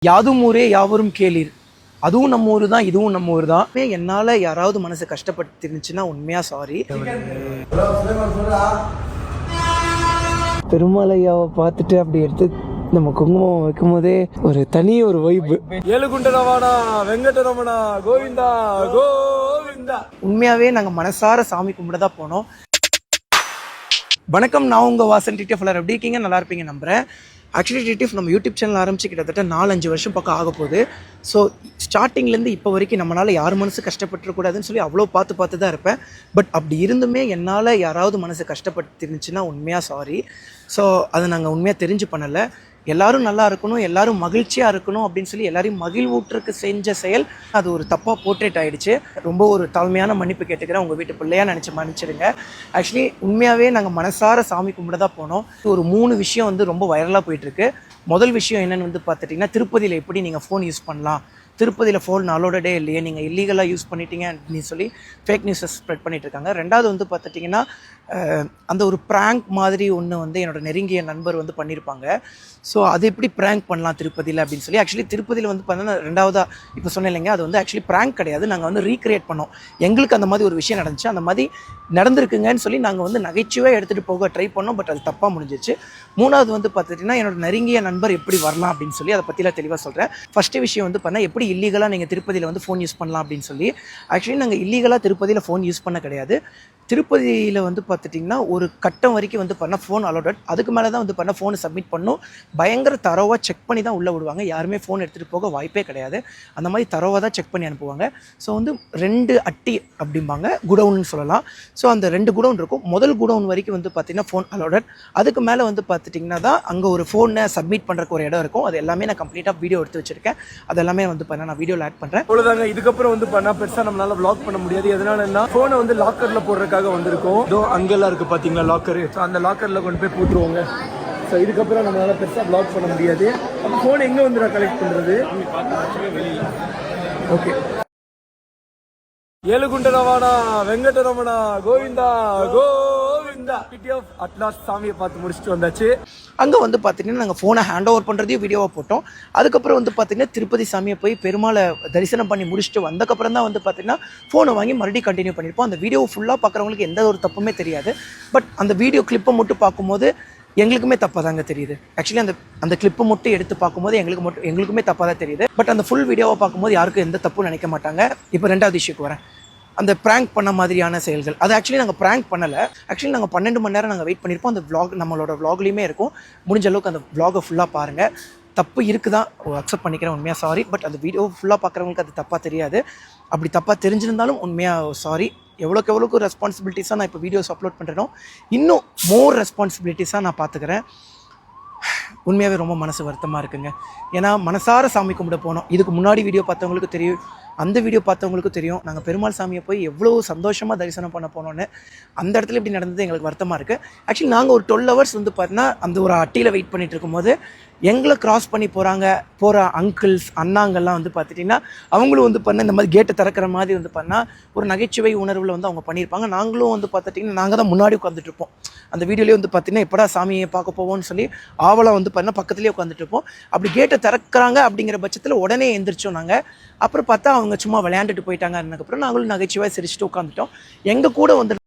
யாதும் ஊரே யாவரும் கேளீர். அதுவும் நம்ம ஊர் தான், இதுவும் நம்ம ஊர் தான். என்னால் யாராவது மனசு கஷ்டப்பட்டுருந்துச்சுன்னா உண்மையாக சாரி. பெருமாளையாவை பார்த்துட்டு அப்படி எடுத்து நம்ம குங்குமம் வைக்கும் போதே ஒரு தனி ஒரு வைப்பு. ஏழுகுண்டரமணா வெங்கடரமணா கோவிந்தா கோவிந்தா. உண்மையாகவே நாங்கள் மனசார சாமி கும்பிட தான் போனோம். வணக்கம், நான் உங்கள் வாசன் டிடிஎஃப். எல்லாரும் எப்படி இருக்கீங்க? நல்லா இருப்பீங்க நம்புகிறேன். ஆக்சுவலி டிடிஎஃப் நம்ம யூடியூப் சேனல் ஆரம்பிச்சு கிட்டத்தட்ட 4-5 வருஷம் பக்கம் ஆக போகுது. ஸோ ஸ்டார்டிங்லேருந்து இப்போ வரைக்கும் நம்மளால் யார் மனசு கஷ்டப்பட்டுருக்கூடாதுன்னு சொல்லி அவ்வளோ பார்த்து தான் இருப்பேன். பட் அப்படி இருந்துமே என்னால் யாராவது மனசு கஷ்டப்பட்டுருந்துச்சுன்னா உண்மையாக சாரி. ஸோ அதை நாங்கள் உண்மையாக தெரிஞ்சு பண்ணலை. எல்லாரும் நல்லா இருக்கணும், எல்லாரும் மகிழ்ச்சியாக இருக்கணும் அப்படின்னு சொல்லி எல்லாரையும் மகிழ்வூற்றுக்கு செஞ்ச செயல் அது ஒரு தப்பாக போர்ட்ரேட் ஆகிடுச்சு. ரொம்ப ஒரு தாழ்மையான மன்னிப்பு கேட்டுக்கிறேன். உங்கள் வீட்டு பிள்ளையாக நினச்சி மன்னிச்சிடுங்க. ஆக்சுவலி உண்மையாகவே நாங்கள் மனசார சாமி கும்பிட தான் போனோம். ஒரு 3 விஷயம் வந்து ரொம்ப வைரலாக போயிட்டுருக்கு. முதல் விஷயம் என்னென்னு வந்து பார்த்துட்டிங்கன்னா, திருப்பதியில் எப்படி நீங்கள் ஃபோன் யூஸ் பண்ணலாம், திருப்பதியில் ஃபோன் அலோடே இல்லையே, நீங்கள் இல்லீகலாக யூஸ் பண்ணிட்டீங்க அப்படின்னு சொல்லி ஃபேக் நியூஸை ஸ்ப்ரெட் பண்ணிட்டு இருக்காங்க. ரெண்டாவது வந்து பார்த்துட்டிங்கன்னா, அந்த ஒரு ப்ராங்க் மாதிரி ஒன்று வந்து என்னோடய நெருங்கிய நண்பர் வந்து பண்ணியிருப்பாங்க. ஸோ அது எப்படி ப்ராங்க் பண்ணலாம் திருப்பதியில் அப்படின்னு சொல்லி. ஆக்சுவலி திருப்பதியில் வந்து பார்த்தீங்கன்னா, ரெண்டாவதாக இப்போ சொன்னேன் இல்லைங்க, அது வந்து ஆக்சுவலி ப்ராங்க் கிடையாது. நாங்கள் வந்து ரீக்ரியேட் பண்ணோம். எங்களுக்கு அந்த மாதிரி ஒரு விஷயம் நடந்துச்சு, அந்த மாதிரி நடந்திருக்குங்கன்னு சொல்லி நாங்கள் வந்து நகைச்சுவையாக எடுத்துகிட்டு போக ட்ரை பண்ணோம். பட் அது தப்பாக முடிஞ்சிச்சு. மூணாவது வந்து பார்த்துட்டிங்கன்னா, என்னோட நெருங்கிய நண்பர் எப்படி வரலாம் அப்படின்னு சொல்லி அதை பற்றிலாம் தெளிவாக சொல்கிறேன். ஃபஸ்ட்டு விஷயம் வந்து பார்த்தா, எப்படி இல்லீகலாக நீங்கள் திருப்பதியில் வந்து ஃபோன் யூஸ் பண்ணலாம் அப்படின்னு சொல்லி. ஆக்சுவலி நாங்கள் இல்லீகலாக திருப்பதியில் ஃபோன் யூஸ் பண்ண கிடையாது. திருப்பதியில் வந்து பார்த்துட்டிங்கன்னா, ஒரு கட்டம் வரைக்கும் வந்து பண்ணால் ஃபோன் அலோடட். அதுக்கு மேலே தான் வந்து பண்ணால் ஃபோனை சப்மிட் பண்ணும். பயங்கர தரோவாக செக் பண்ணி தான் உள்ளே விடுவாங்க. யாருமே ஃபோன் எடுத்துகிட்டு போக வாய்ப்பே கிடையாது. அந்த மாதிரி தரோவாக தான் செக் பண்ணி அனுப்புவாங்க. ஸோ வந்து 2 அட்டி அப்படிம்பாங்க, குடவுன்னு சொல்லலாம். ஸோ அந்த 2 குடவுன் இருக்கும். முதல் குடவுன் வரைக்கும் வந்து பார்த்திங்கன்னா ஃபோன் அலோடட். அதுக்கு மேலே வந்து பார்த்துட்டிங்கன்னா தான் அங்கே ஒரு ஃபோனை சப்மிட் பண்ணுறக்கு ஒரு இடம் இருக்கும். அது எல்லாமே நான் கம்ப்ளீட்டாக வீடியோ எடுத்து வச்சுருக்கேன். அது எல்லாமே வந்து பண்ண நான் வீடியோவில் ஆட் பண்ணுறேன். அவ்வளோதாங்க. இதுக்கப்புறம் வந்து பண்ணால் பெருசாக நம்மளால வ்ளாக் பண்ண முடியாது. எதனாலன்னா, ஃபோனை வந்து லாக்கரில் போடுறதுக்காக வந்திருக்கோம். அங்கெல்லாம் இருக்குது பார்த்தீங்களா லாக்கரு. ஸோ அந்த லாக்கரில் கொண்டு போய் போட்டுருவோங்க. ஸோ இதுக்கப்புறம் நம்மளால பெருசாக வ்ளாக் பண்ண முடியாது. அப்போ ஃபோன் எங்கே வந்து நான் கலெக்ட் பண்ணுறது? ஓகே. ஏழுகுண்டரமணா வெங்கடரமணா கோவிந்தா கோவிந்தா. டிடிஎஃப் அட்லாஸ்ட் சாமியை பார்த்து முடிச்சுட்டு வந்தாச்சு. அங்கே வந்து பார்த்திங்கன்னா நாங்கள் ஃபோனை ஹேண்ட் ஓவர் பண்ணுறதையும் வீடியோவாக போட்டோம். அதுக்கப்புறம் வந்து பார்த்திங்கன்னா, திருப்பதி சாமியை போய் பெருமாளை தரிசனம் பண்ணி முடிச்சுட்டு வந்தக்கப்புறம் தான் வந்து பார்த்திங்கன்னா ஃபோனை வாங்கி மறுபடியும் கண்டினியூ பண்ணியிருப்போம். அந்த வீடியோ ஃபுல்லாக பார்க்குறவங்களுக்கு எந்த ஒரு தப்புமே தெரியாது. பட் அந்த வீடியோ கிளிப்பை மட்டும் பார்க்கும்போது எங்களுக்குமே தப்பாக தாங்க தெரியுது. ஆக்சுவலி அந்த கிளிப்பை மட்டும் எடுத்து பார்க்கும்போது எங்களுக்குமே தப்பாக தான் தெரியுது. பட் அந்த ஃபுல் வீடியோவை பார்க்கும்போது யாருக்கும் எந்த தப்பும் நினைக்க மாட்டாங்க. இப்போ 2வது இஷ்யூக்கு வரேன். அந்த ப்ராங்க் பண்ண மாதிரியான செயல்கள், அது ஆக்சுவலி நாங்கள் ப்ராங்க் பண்ணலை. ஆக்சுவலி நாங்கள் 12 மணி நேரம் நாங்கள் வெயிட் பண்ணியிருப்போம். அந்த vlog நம்மளோட vlogலேயுமே இருக்கும். முடிஞ்ச அளவுக்கு அந்த vlog-ஐ ஃபுல்லாக பாருங்கள். தப்பு இருக்குதான், அக்செப்ட் பண்ணிக்கிறேன், உண்மையாக சாரி. பட் அந்த வீடியோ ஃபுல்லாக பார்க்குறவங்களுக்கு அது தப்பாக தெரியாது. அப்படி தப்பாக தெரிஞ்சிருந்தாலும் உண்மையாக சாரி. எவ்வளோக்கு ரெஸ்பான்சிபிலிட்டிஸாக நான் இப்போ வீடியோஸ் அப்லோட் பண்ணுறேனோ, இன்னும் மோர் ரெஸ்பான்சிபிலிட்டிஸாக நான் பார்த்துக்கிறேன். உண்மையாகவே ரொம்ப மனசு வருத்தமாக இருக்குங்க. ஏன்னா மனசார சாமி கும்பிட போனோம். இதுக்கு முன்னாடி வீடியோ பார்த்தவங்களுக்கு தெரியும், அந்த வீடியோ பார்த்தவங்களுக்கும் தெரியும், நாங்கள் பெருமாள் சாமியை போய் எவ்வளோ சந்தோஷமாக தரிசனம் பண்ண போனோன்னு. அந்த இடத்துல இப்படி நடந்தது எங்களுக்கு வருத்தமாக இருக்குது. ஆக்சுவலி நாங்கள் ஒரு 12 hours வந்து பார்த்தீங்கன்னா அந்த ஒரு அட்டியில் வெயிட் பண்ணிகிட்டு இருக்கும்போது எங்களை க்ராஸ் பண்ணி போகிற அங்கிள்ஸ் அண்ணாங்கள்லாம் வந்து பார்த்துட்டிங்கன்னா, அவங்களும் வந்து பண்ண இந்த மாதிரி கேட்டை திறக்கிற மாதிரி வந்து பண்ணால் ஒரு நகைச்சுவை உணர்வில் வந்து அவங்க பண்ணியிருப்பாங்க. நாங்களும் வந்து பார்த்துட்டிங்கன்னா நாங்கள் தான் முன்னாடி உட்காந்துட்ருப்போம். அந்த வீடியோலேயே வந்து பார்த்திங்கன்னா, எப்படா சாமியை பார்க்க போவோம்னு சொல்லி ஆவலாக வந்து பார்த்தீங்கன்னா பக்கத்துலேயே உட்காந்துட்டு இருப்போம். அப்படி கேட்டை திறக்கிறாங்க அப்படிங்கிற பட்சத்தில் உடனே எந்திரிச்சோம் நாங்கள். அப்புறம் பார்த்தா அவங்க சும்மா விளையாண்டுட்டு போயிட்டாங்க. அதுக்கப்புறம் நாங்களும் நகைச்சுவாக சிரிச்சுட்டு உட்காந்துட்டோம். எங்கள் கூட வந்து